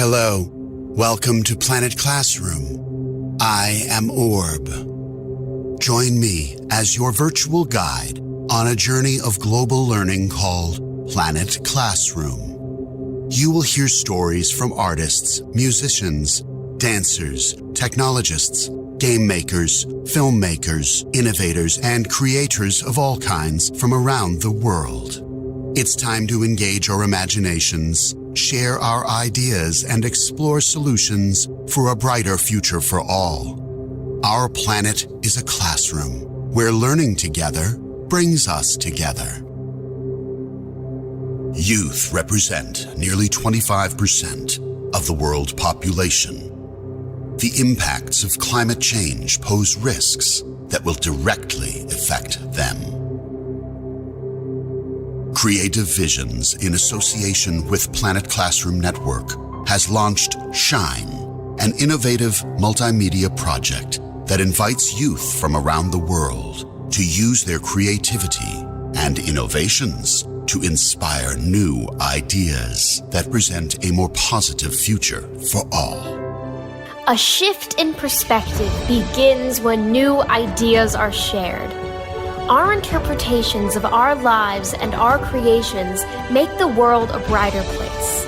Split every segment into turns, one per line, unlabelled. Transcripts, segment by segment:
Hello, welcome to Planet Classroom. I am Orb. Join me as your virtual guide on a journey of global learning called Planet Classroom. You will hear stories from artists, musicians, dancers, technologists, game makers, filmmakers, innovators, and creators of all kinds from around the world. It's time to engage our imaginations, share our ideas, and explore solutions for a brighter future for all. Our planet is a classroom where learning together brings us together. Youth represent nearly 25% of the world population. The impacts of climate change pose risks that will directly affect them. Creative Visions, in association with Planet Classroom Network, has launched Shine, an innovative multimedia project that invites youth from around the world to use their creativity and innovations to inspire new ideas that present a more positive future for all.
A shift in perspective begins when new ideas are shared. Our interpretations of our lives and our creations make the world a brighter place.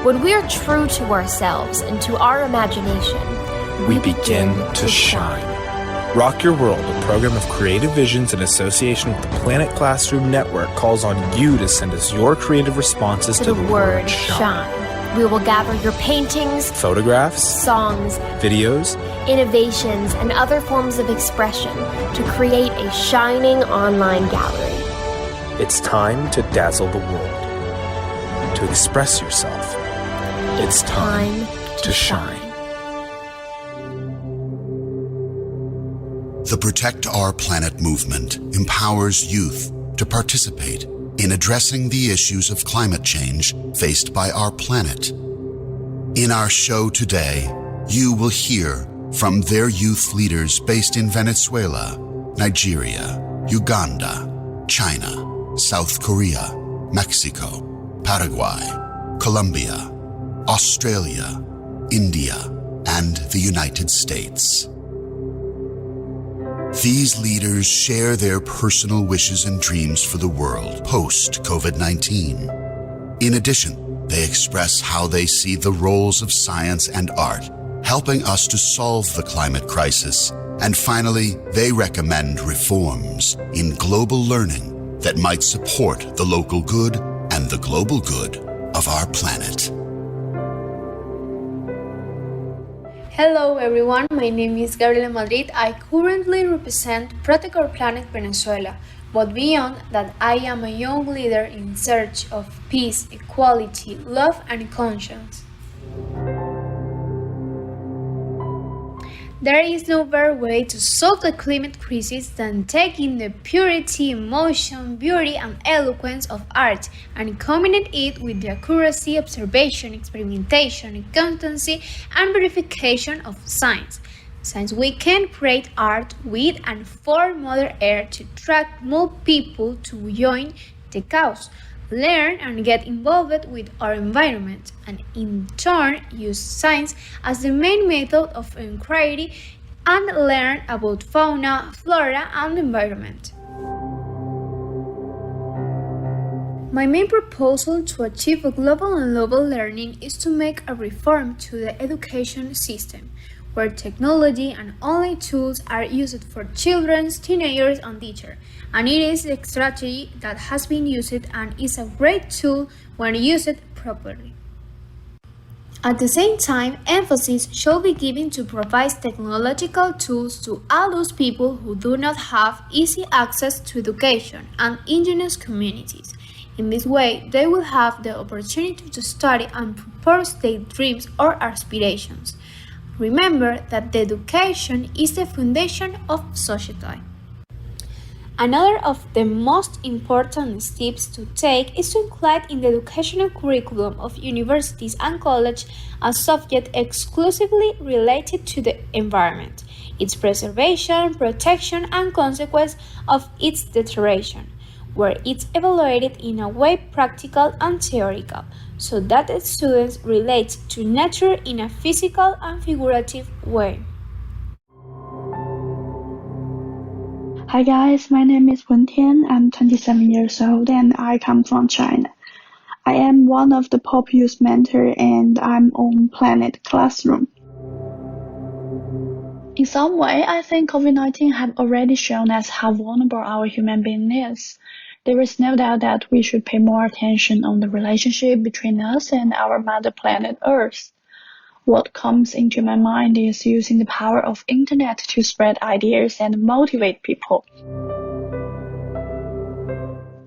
When we are true to ourselves and to our imagination,
we begin to shine. Rock Your World, a program of Creative Visions in association with the Planet Classroom Network, calls on you to send us your creative responses to the word shine.
We will gather your paintings,
photographs,
songs,
videos,
innovations, and other forms of expression to create a shining online gallery.
It's time to dazzle the world, to express yourself. It's time to shine.
The Protect Our Planet movement empowers youth to participate in addressing the issues of climate change faced by our planet. In our show today, you will hear from their youth leaders based in Venezuela, Nigeria, Uganda, China, South Korea, Mexico, Paraguay, Colombia, Australia, India, and the United States. These leaders share their personal wishes and dreams for the world post-COVID-19. In addition, they express how they see the roles of science and art helping us to solve the climate crisis. And finally, they recommend reforms in global learning that might support the local good and the global good of our planet.
Hello everyone, my name is Gabriela Madrid. I currently represent Protect Our Planet Venezuela, but beyond that I am a young leader in search of peace, equality, love and conscience. There is no better way to solve the climate crisis than taking the purity, emotion, beauty and eloquence of art and combining it with the accuracy, observation, experimentation, constancy and verification of science. Since we can create art with and for Mother Earth to attract more people to join the cause, learn and get involved with our environment, and in turn use science as the main method of inquiry and learn about fauna, flora, and environment. My main proposal to achieve a global and local learning is to make a reform to the education system, where technology and online tools are used for children, teenagers, and teachers. And it is a strategy that has been used and is a great tool when used properly. At the same time, emphasis should be given to provide technological tools to all those people who do not have easy access to education and indigenous communities. In this way, they will have the opportunity to study and propose their dreams or aspirations. Remember that the education is the foundation of society. Another of the most important steps to take is to include in the educational curriculum of universities and colleges a subject exclusively related to the environment, its preservation, protection, and consequence of its deterioration. where it's evaluated in a way practical and theoretical, so that the students relate to nature in a physical and figurative way.
Hi guys, my name is Wen Tian. I'm 27 years old and I come from China. I am one of the Pop Youth Mentor and I'm on Planet Classroom. In some way, I think COVID-19 have already shown us how vulnerable our human being is. There is no doubt that we should pay more attention on the relationship between us and our mother planet Earth. What comes into my mind is using the power of internet to spread ideas and motivate people.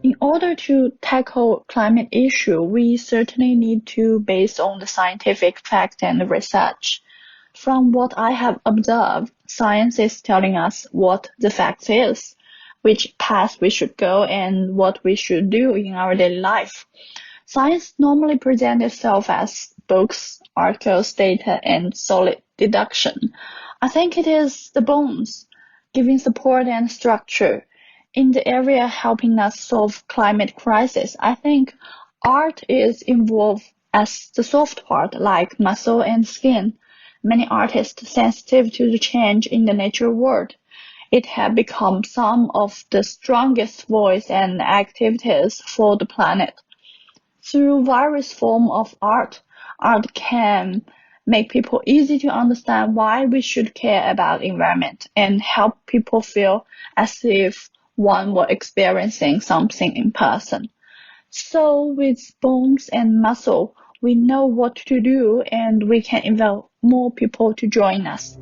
In order to tackle climate issue, we certainly need to base on the scientific fact and research. From what I have observed, science is telling us what the fact is, which path we should go and what we should do in our daily life. Science normally presents itself as books, articles, data, and solid deduction. I think it is the bones, giving support and structure. In the area helping us solve climate crisis, I think art is involved as the soft part, like muscle and skin. Many artists sensitive to the change in the natural world. It has become some of the strongest voice and activities for the planet. Through various forms of art can make people easy to understand why we should care about environment and help people feel as if one were experiencing something in person. So with bones and muscle, we know what to do and we can invite more people to join us.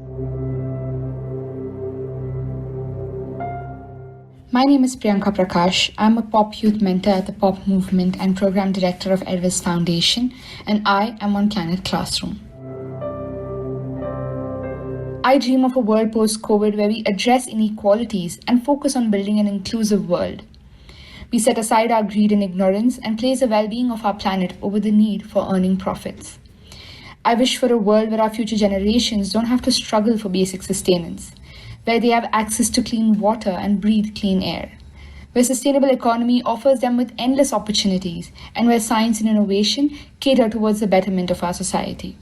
My name is Priyanka Prakash. I'm a pop youth mentor at the Pop Movement and program director of Edvis Foundation, and I am on Planet Classroom. I dream of a world post-COVID where we address inequalities and focus on building an inclusive world. We set aside our greed and ignorance and place the well-being of our planet over the need for earning profits. I wish for a world where our future generations don't have to struggle for basic sustenance, where they have access to clean water and breathe clean air, where sustainable economy offers them with endless opportunities, and where science and innovation cater towards the betterment of our society.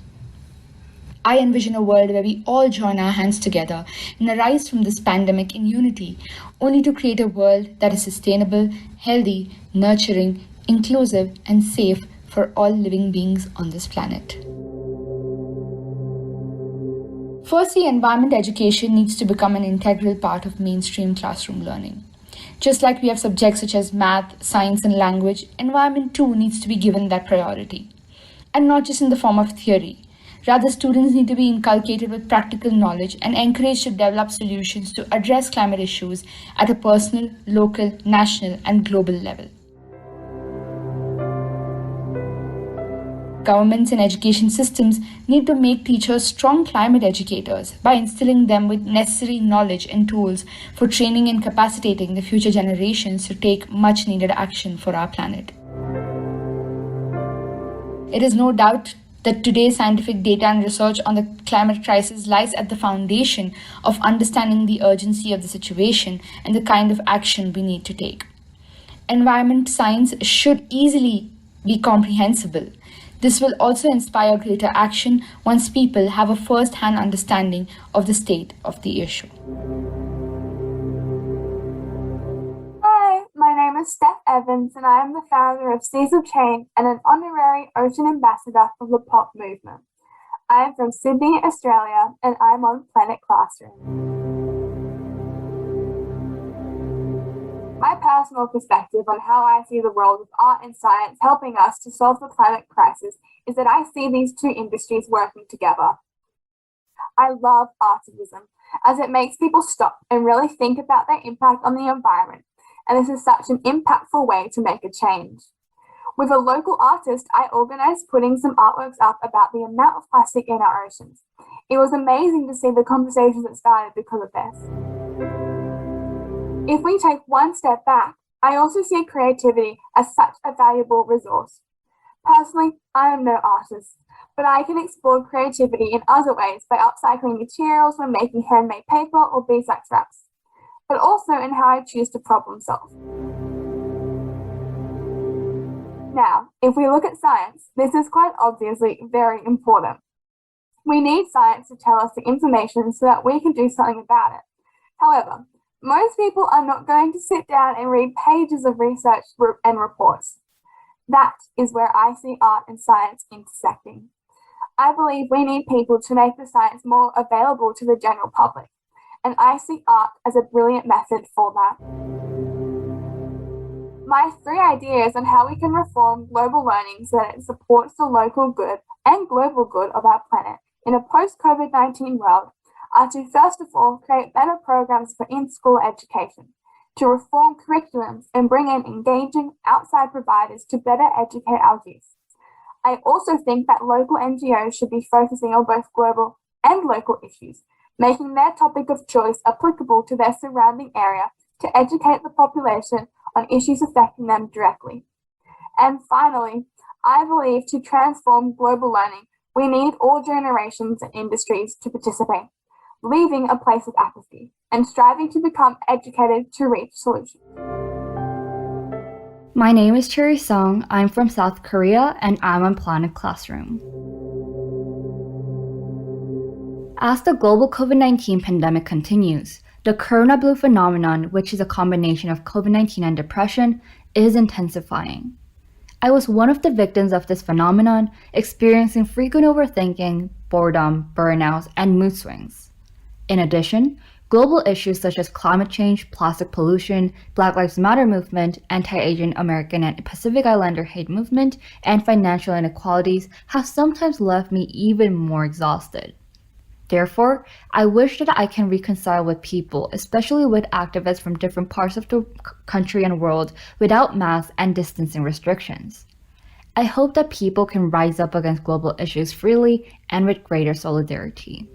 I envision a world where we all join our hands together and arise from this pandemic in unity, only to create a world that is sustainable, healthy, nurturing, inclusive, and safe for all living beings on this planet. Firstly, environment education needs to become an integral part of mainstream classroom learning. Just like we have subjects such as math, science, and language, environment too needs to be given that priority. And not just in the form of theory. Rather, students need to be inculcated with practical knowledge and encouraged to develop solutions to address climate issues at a personal, local, national, and global level. Governments and education systems need to make teachers strong climate educators by instilling them with necessary knowledge and tools for training and capacitating the future generations to take much needed action for our planet. It is no doubt that today's scientific data and research on the climate crisis lies at the foundation of understanding the urgency of the situation and the kind of action we need to take. Environment science should easily be comprehensible. This will also inspire greater action once people have a first-hand understanding of the state of the issue.
Hi, my name is Steph Evans and I am the founder of Seas of Change and an honorary ocean ambassador for the Pop Movement. I am from Sydney, Australia, and I'm on Planet Classroom. My personal perspective on how I see the role of art and science helping us to solve the climate crisis is that I see these two industries working together. I love artivism as it makes people stop and really think about their impact on the environment, and this is such an impactful way to make a change. With a local artist, I organised putting some artworks up about the amount of plastic in our oceans. It was amazing to see the conversations that started because of this. If we take one step back, I also see creativity as such a valuable resource. Personally, I am no artist, but I can explore creativity in other ways by upcycling materials when making handmade paper or beeswax wraps, but also in how I choose to problem solve. Now, if we look at science, this is quite obviously very important. We need science to tell us the information so that we can do something about it. However, most people are not going to sit down and read pages of research and reports. That is where I see art and science intersecting. I believe we need people to make the science more available to the general public, and I see art as a brilliant method for that. My 3 ideas on how we can reform global learning so that it supports the local good and global good of our planet in a post-COVID-19 world are to, first of all, create better programs for in-school education, to reform curriculums and bring in engaging outside providers to better educate our youth. I also think that local NGOs should be focusing on both global and local issues, making their topic of choice applicable to their surrounding area to educate the population on issues affecting them directly. And finally, I believe to transform global learning, we need all generations and industries to participate, leaving a place of apathy and striving to become educated to reach solutions.
My name is Cherry Song. I'm from South Korea and I'm on Planet Classroom. As the global COVID-19 pandemic continues, the Corona Blue phenomenon, which is a combination of COVID-19 and depression, is intensifying. I was one of the victims of this phenomenon, experiencing frequent overthinking, boredom, burnouts, and mood swings. In addition, global issues such as climate change, plastic pollution, Black Lives Matter movement, anti-Asian American and Pacific Islander hate movement, and financial inequalities have sometimes left me even more exhausted. Therefore, I wish that I can reconcile with people, especially with activists from different parts of the country and world, without masks and distancing restrictions. I hope that people can rise up against global issues freely and with greater solidarity.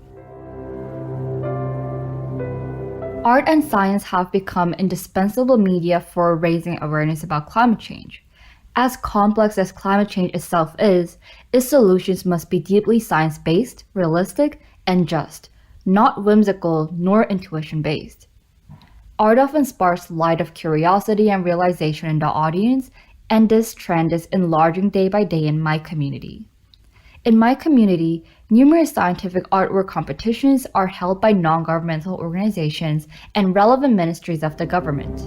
Art and science have become indispensable media for raising awareness about climate change. As complex as climate change itself is, its solutions must be deeply science-based, realistic, and just, not whimsical nor intuition-based. Art often sparks light of curiosity and realization in the audience, and this trend is enlarging day by day in my community. In my community, numerous scientific artwork competitions are held by non-governmental organizations and relevant ministries of the government.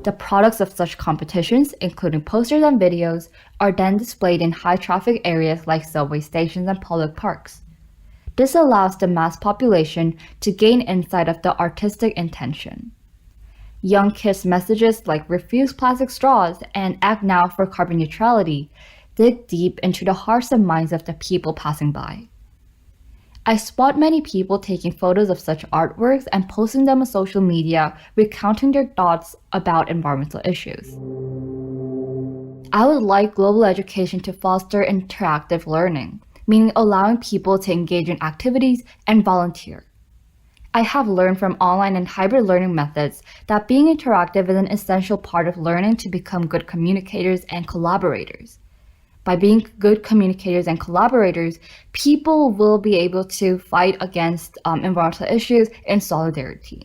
The products of such competitions, including posters and videos, are then displayed in high-traffic areas like subway stations and public parks. This allows the mass population to gain insight of the artistic intention. Young kids' messages like "Refuse plastic straws" and "Act now for carbon neutrality" dig deep into the hearts and minds of the people passing by. I spot many people taking photos of such artworks and posting them on social media, recounting their thoughts about environmental issues. I would like global education to foster interactive learning, meaning allowing people to engage in activities and volunteer. I have learned from online and hybrid learning methods that being interactive is an essential part of learning to become good communicators and collaborators. By being good communicators and collaborators, people will be able to fight against environmental issues in solidarity.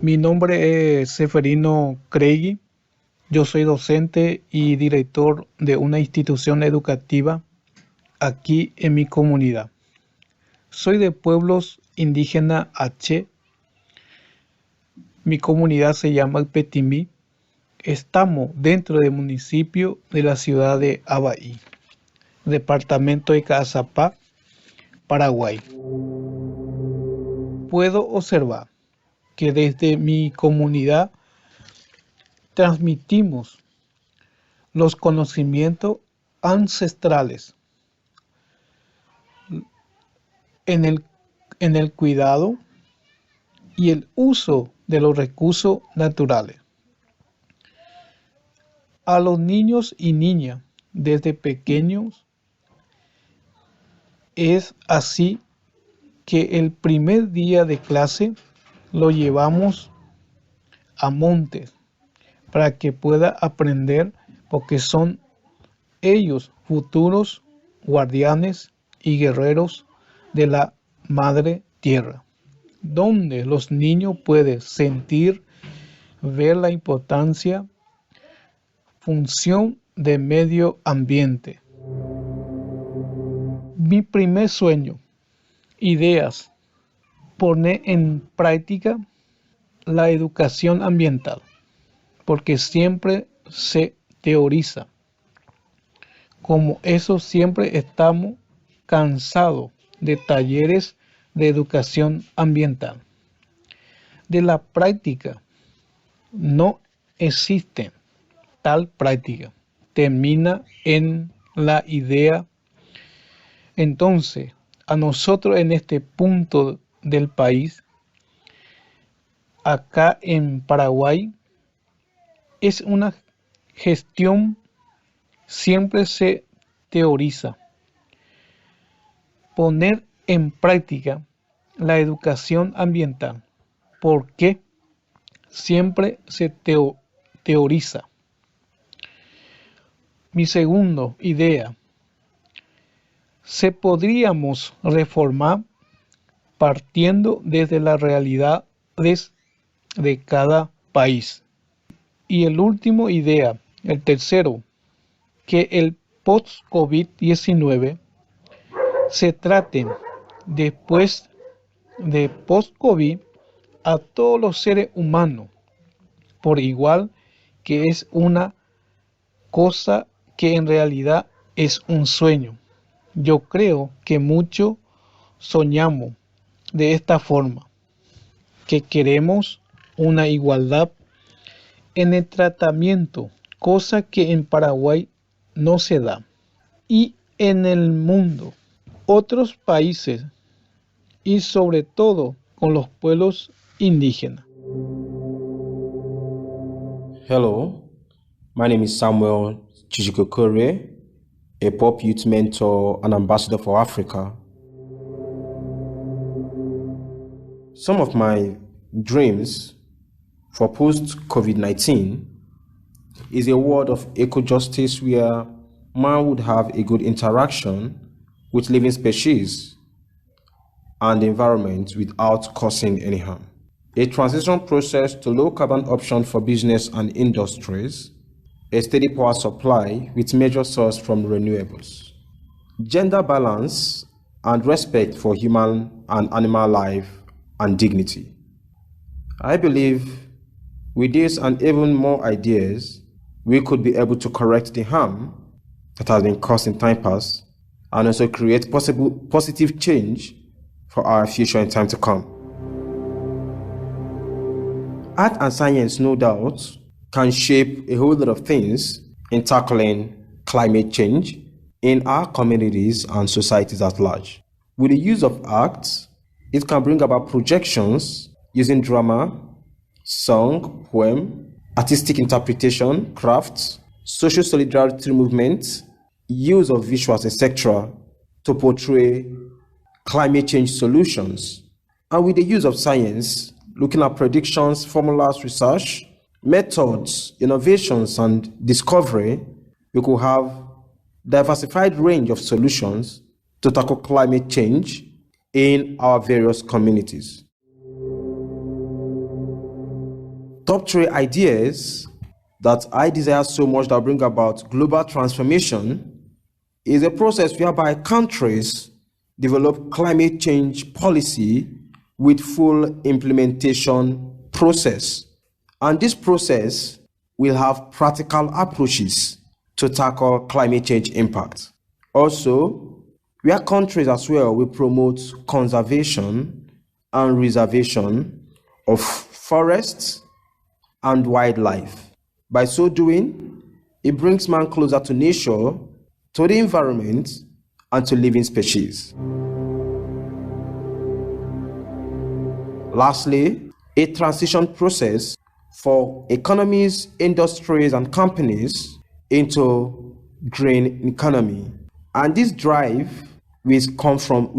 Mi nombre es Seferino Craigie. Yo soy docente y director de una institución educativa aquí en mi comunidad. Soy de pueblos indígenas H. Mi comunidad se llama Petimí. Estamos dentro del municipio de la ciudad de Abaí, departamento de Caazapá, Paraguay. Puedo observar que desde mi comunidad transmitimos los conocimientos ancestrales en el cuidado y el uso de los recursos naturales. A los niños y niñas desde pequeños es así que el primer día de clase lo llevamos a montes para que pueda aprender, porque son ellos futuros guardianes y guerreros de la madre tierra, donde los niños pueden sentir ver la importancia, función de medio ambiente. Mi primer sueño, ideas, poner en práctica la educación ambiental, porque siempre se teoriza. Como eso siempre estamos cansados de talleres de educación ambiental. De la práctica no existe tal práctica. Termina en la idea. Entonces, a nosotros en este punto del país, acá en Paraguay, es una gestión, siempre se teoriza. Poner en práctica la educación ambiental, porque siempre se teoriza. Mi segunda idea, se podríamos reformar partiendo desde las realidades de cada país. Y el último idea, el tercero, que el post-COVID-19 se trate después de post-COVID a todos los seres humanos por igual, que es una cosa que en realidad es un sueño. Yo creo que muchos soñamos de esta forma, que queremos una igualdad en el tratamiento, cosa que en Paraguay no se da. Y en el mundo, otros países y sobre todo con los pueblos indígenas.
Hello, my name is Samuel Chichikokore, a pop youth mentor and ambassador for Africa. Some of my dreams for post-COVID-19 is a world of eco-justice where man would have a good interaction with living species and the environment without causing any harm. A transition process to low-carbon option for business and industries, a steady power supply with major source from renewables, gender balance and respect for human and animal life and dignity. I believe with this and even more ideas, we could be able to correct the harm that has been caused in time past and also create possible positive change for our future in time to come. Art and science, no doubt, can shape a whole lot of things in tackling climate change in our communities and societies at large. With the use of art, it can bring about projections using drama, song, poem, artistic interpretation, crafts, social solidarity movement, use of visuals, etc., to portray climate change solutions. And with the use of science, looking at predictions, formulas, research, methods, innovations, and discovery, we could have diversified range of solutions to tackle climate change in our various communities. Top 3 ideas that I desire so much that bring about global transformation is a process whereby countries develop climate change policy with full implementation process. And this process will have practical approaches to tackle climate change impact. Also, where countries as well will promote conservation and reservation of forests and wildlife. By so doing, it brings man closer to nature, to the environment, and to living species. Lastly, a transition process for economies, industries, and companies into green economy. And this drive will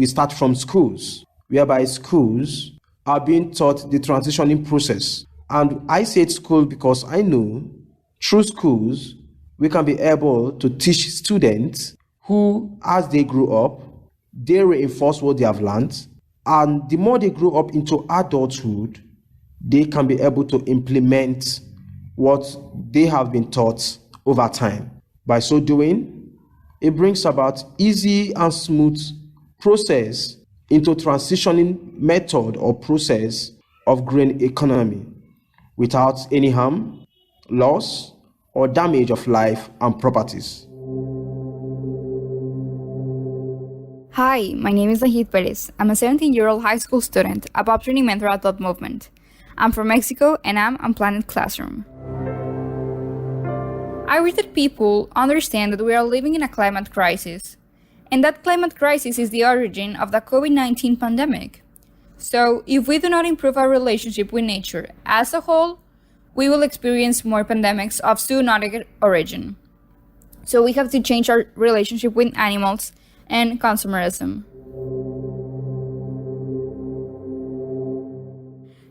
start from schools, whereby schools are being taught the transitioning process. And I say school because I know through schools, we can be able to teach students who, as they grow up, they reinforce what they have learned. And the more they grow up into adulthood, they can be able to implement what they have been taught over time. By so doing, it brings about easy and smooth process into transitioning method or process of green economy without any harm, loss, or damage of life and properties.
Hi, my name is Lahid Perez. I'm a 17-year-old high school student about training mentor at Thought Movement. I'm from Mexico and I'm on Planet Classroom. I wish that people understand that we are living in a climate crisis, and that climate crisis is the origin of the COVID-19 pandemic. So, if we do not improve our relationship with nature as a whole, we will experience more pandemics of zoonotic origin. So, we have to change our relationship with animals and consumerism.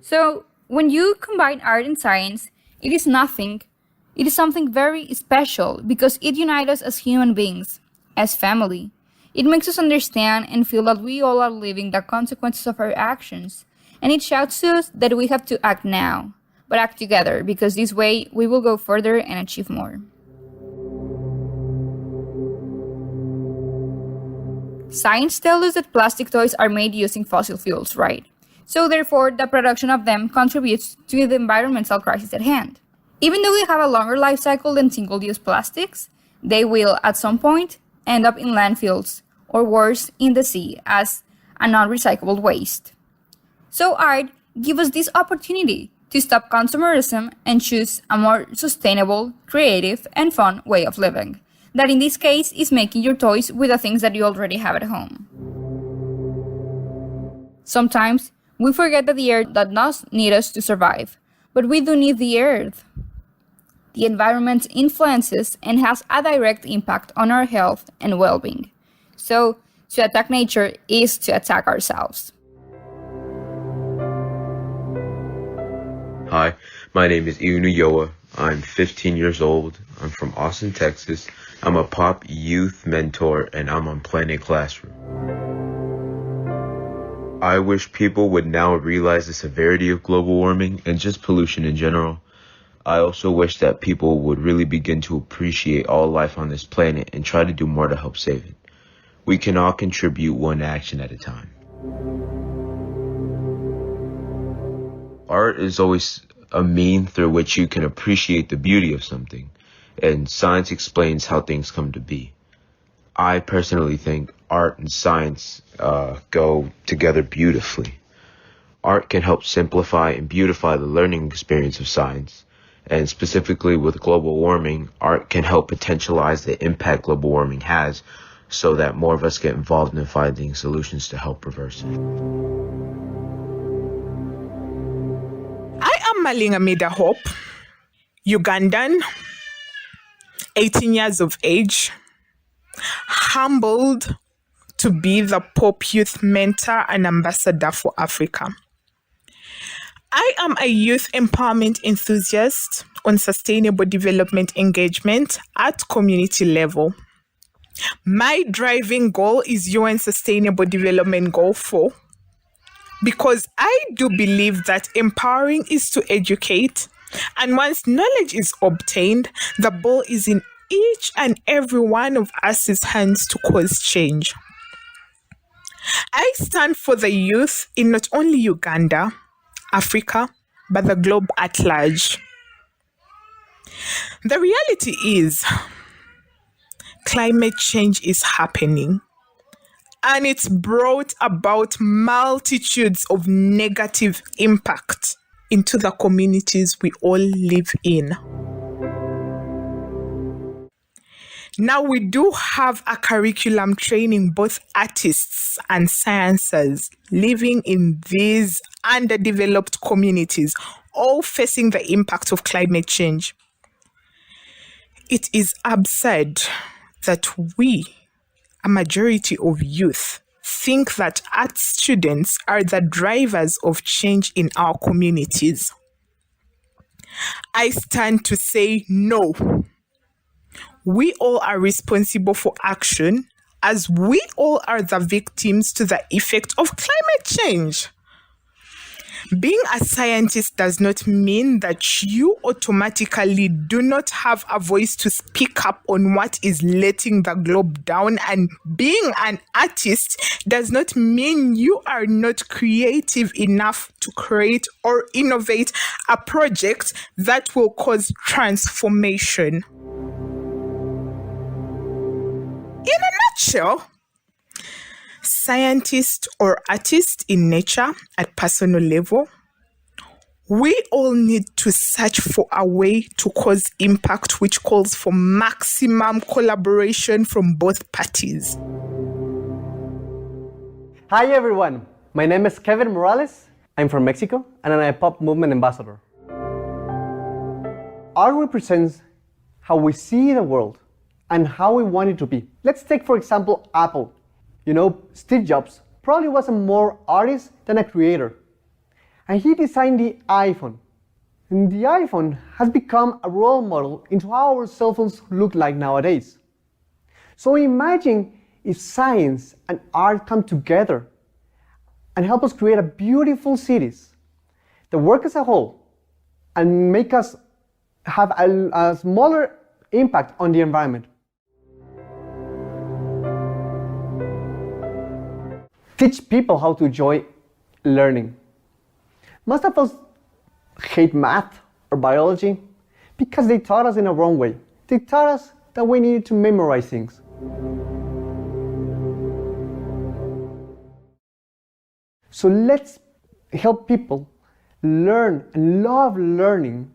So, when you combine art and science, it is something very special because it unites us as human beings, as family. It makes us understand and feel that we all are living the consequences of our actions. And it shouts to us that we have to act now, but act together, because this way we will go further and achieve more. Science tells us that plastic toys are made using fossil fuels, right? So therefore, the production of them contributes to the environmental crisis at hand. Even though they have a longer life cycle than single-use plastics, they will, at some point, end up in landfills, or worse, in the sea as a non-recyclable waste. So art gives us this opportunity to stop consumerism and choose a more sustainable, creative, and fun way of living. That in this case is making your toys with the things that you already have at home. Sometimes, we forget that the earth does not need us to survive, but we do need the earth. The environment influences and has a direct impact on our health and well-being. So, to attack nature is to attack ourselves.
Hi, my name is Iunu Yoa. I'm 15 years old. I'm from Austin, Texas. I'm a pop youth mentor and I'm on Planet Classroom. I wish people would now realize the severity of global warming and just pollution in general. I also wish that people would really begin to appreciate all life on this planet and try to do more to help save it. We can all contribute one action at a time. Art is always a mean through which you can appreciate the beauty of something, and science explains how things come to be. I personally think art and science go together beautifully. Art can help simplify and beautify the learning experience of science. And specifically with global warming, art can help potentialize the impact global warming has so that more of us get involved in finding solutions to help reverse it.
I am Malinga Mida Hope, Ugandan, 18 years of age, humbled to be the Pop Youth Mentor and Ambassador for Africa. I am a youth empowerment enthusiast on sustainable development engagement at community level. My driving goal is UN Sustainable Development Goal 4, because I do believe that empowering is to educate, and once knowledge is obtained, the ball is in each and every one of us's hands to cause change. I stand for the youth in not only Uganda, Africa, but the globe at large. The reality is, climate change is happening, and it's brought about multitudes of negative impact into the communities we all live in. Now, we do have a curriculum training both artists and sciencers living in these underdeveloped communities, all facing the impact of climate change. It is absurd that we, a majority of youth, think that art students are the drivers of change in our communities. I stand to say no. We all are responsible for action, as we all are the victims to the effect of climate change. Being a scientist does not mean that you automatically do not have a voice to speak up on what is letting the globe down. And being an artist does not mean you are not creative enough to create or innovate a project that will cause transformation. In a nutshell, scientist or artist in nature at personal level, we all need to search for a way to cause impact which calls for maximum collaboration from both parties.
Hi everyone, my name is Kevin Morales. I'm from Mexico and I'm a pop movement ambassador. Art represents how we see the world and how we want it to be. Let's take for example Apple. You know, Steve Jobs probably was a more artist than a creator. And he designed the iPhone. And the iPhone has become a role model into how our cell phones look like nowadays. So imagine if science and art come together and help us create a beautiful cities that work as a whole and make us have a smaller impact on the environment. Teach people how to enjoy learning. Most of us hate math or biology because they taught us in a wrong way. They taught us that we needed to memorize things. So let's help people learn and love learning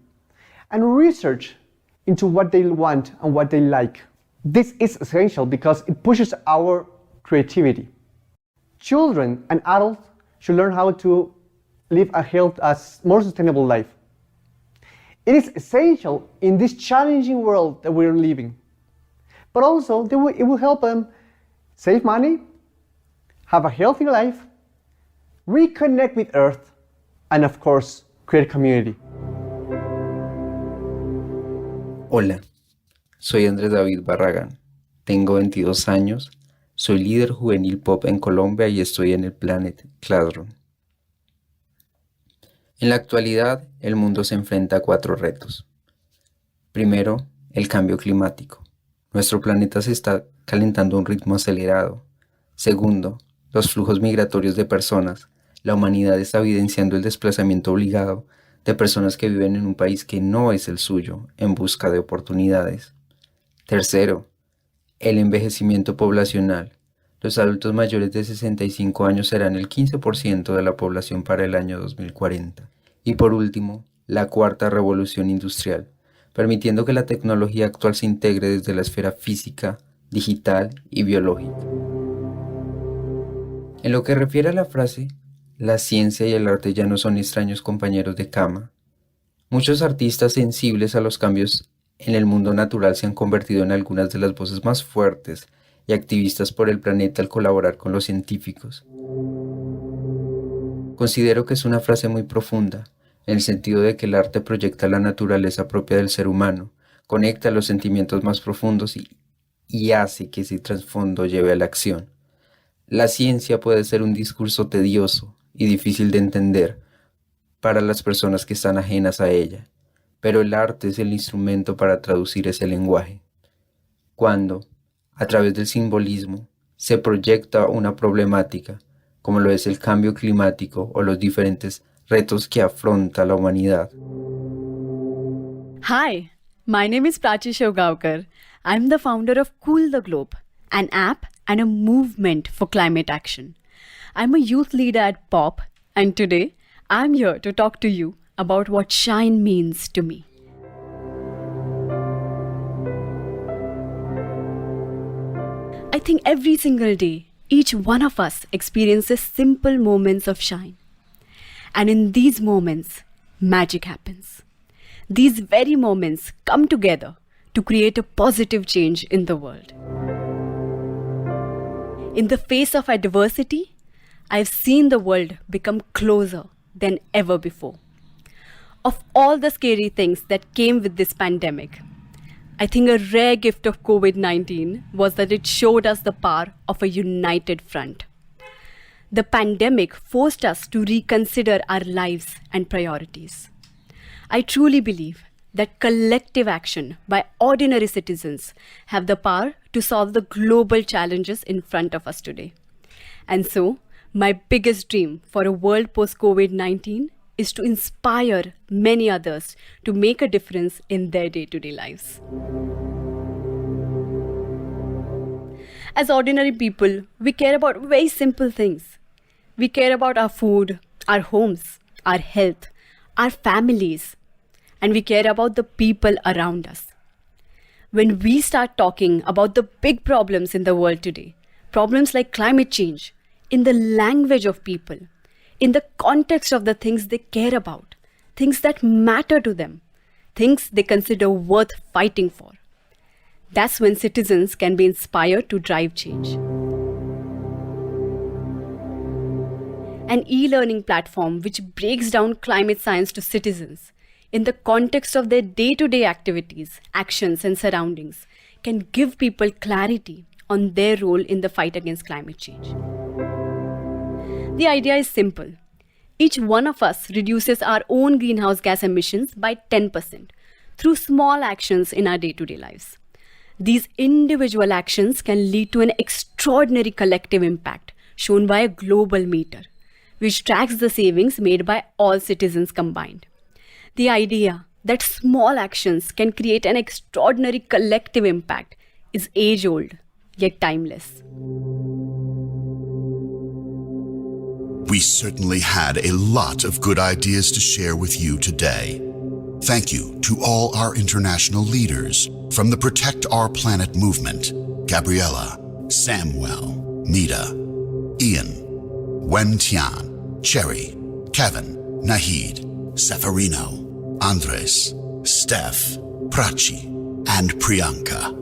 and research into what they want and what they like. This is essential because it pushes our creativity. Children and adults should learn how to live a more sustainable life. It is essential in this challenging world that we're living. But also, it will help them save money, have a healthy life, reconnect with Earth, and of course, create community.
Hola, soy Andrés David Barragán, tengo 22 años, soy líder juvenil pop en Colombia y estoy en el Planet Classroom. En la actualidad, el mundo se enfrenta a 4 retos. Primero, el cambio climático. Nuestro planeta se está calentando a un ritmo acelerado. Segundo, los flujos migratorios de personas. La humanidad está evidenciando el desplazamiento obligado de personas que viven en un país que no es el suyo, en busca de oportunidades. Tercero, el envejecimiento poblacional. Los adultos mayores de 65 años serán el 15% de la población para el año 2040. Y por último, la cuarta revolución industrial, permitiendo que la tecnología actual se integre desde la esfera física, digital y biológica. En lo que refiere a la frase, la ciencia y el arte ya no son extraños compañeros de cama, muchos artistas sensibles a los cambios en el mundo natural se han convertido en algunas de las voces más fuertes y activistas por el planeta al colaborar con los científicos. Considero que es una frase muy profunda, en el sentido de que el arte proyecta la naturaleza propia del ser humano, conecta los sentimientos más profundos y hace que ese trasfondo lleve a la acción. La ciencia puede ser un discurso tedioso y difícil de entender para las personas que están ajenas a ella, pero el arte es el instrumento para traducir ese lenguaje. Cuando, a través del simbolismo, se proyecta una problemática, como lo es el cambio climático o los diferentes retos que afronta la humanidad.
Hi, my name is Prachi Shivgaonkar. I'm the founder of Cool the Globe, an app and a movement for climate action. I'm a youth leader at POP, and today I'm here to talk to you about what shine means to me. I think every single day, each one of us experiences simple moments of shine. And in these moments, magic happens. These very moments come together to create a positive change in the world. In the face of adversity, I've seen the world become closer than ever before. Of all the scary things that came with this pandemic, I think a rare gift of COVID-19 was that it showed us the power of a united front. The pandemic forced us to reconsider our lives and priorities. I truly believe that collective action by ordinary citizens have the power to solve the global challenges in front of us today. And so, my biggest dream for a world post-COVID-19 is to inspire many others to make a difference in their day-to-day lives. As ordinary people, we care about very simple things. We care about our food, our homes, our health, our families, and we care about the people around us. When we start talking about the big problems in the world today, problems like climate change, in the language of people, in the context of the things they care about, things that matter to them, things they consider worth fighting for, that's when citizens can be inspired to drive change. An e-learning platform which breaks down climate science to citizens in the context of their day-to-day activities, actions, and surroundings can give people clarity on their role in the fight against climate change. The idea is simple. Each one of us reduces our own greenhouse gas emissions by 10% through small actions in our day-to-day lives. These individual actions can lead to an extraordinary collective impact shown by a global meter, which tracks the savings made by all citizens combined. The idea that small actions can create an extraordinary collective impact is age-old, yet timeless.
We certainly had a lot of good ideas to share with you today. Thank you to all our international leaders from the Protect Our Planet movement: Gabriella, Samuel, Mita, Ian, Wen Tian, Cherry, Kevin, Nahid, Seferino, Andres, Steph, Prachi, and Priyanka.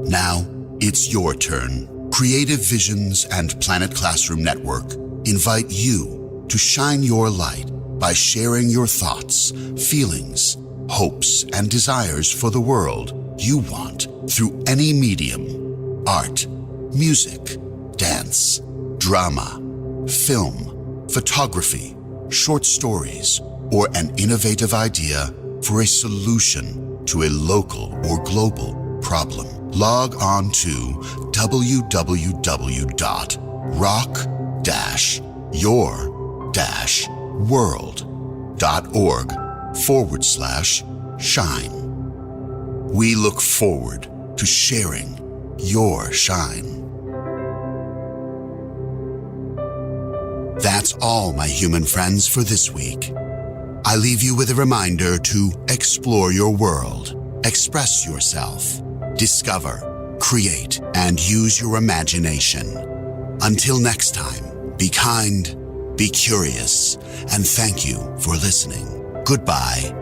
Now it's your turn. Creative Visions and Planet Classroom Network invite you to shine your light by sharing your thoughts, feelings, hopes, and desires for the world you want through any medium: art, music, dance, drama, film, photography, short stories, or an innovative idea for a solution to a local or global problem. Log on to www.rock-your-world.org/shine. We look forward to sharing your shine. That's all, my human friends, for this week. I leave you with a reminder to explore your world, express yourself, discover, create, and use your imagination. Until next time, be kind, be curious, and thank you for listening. Goodbye.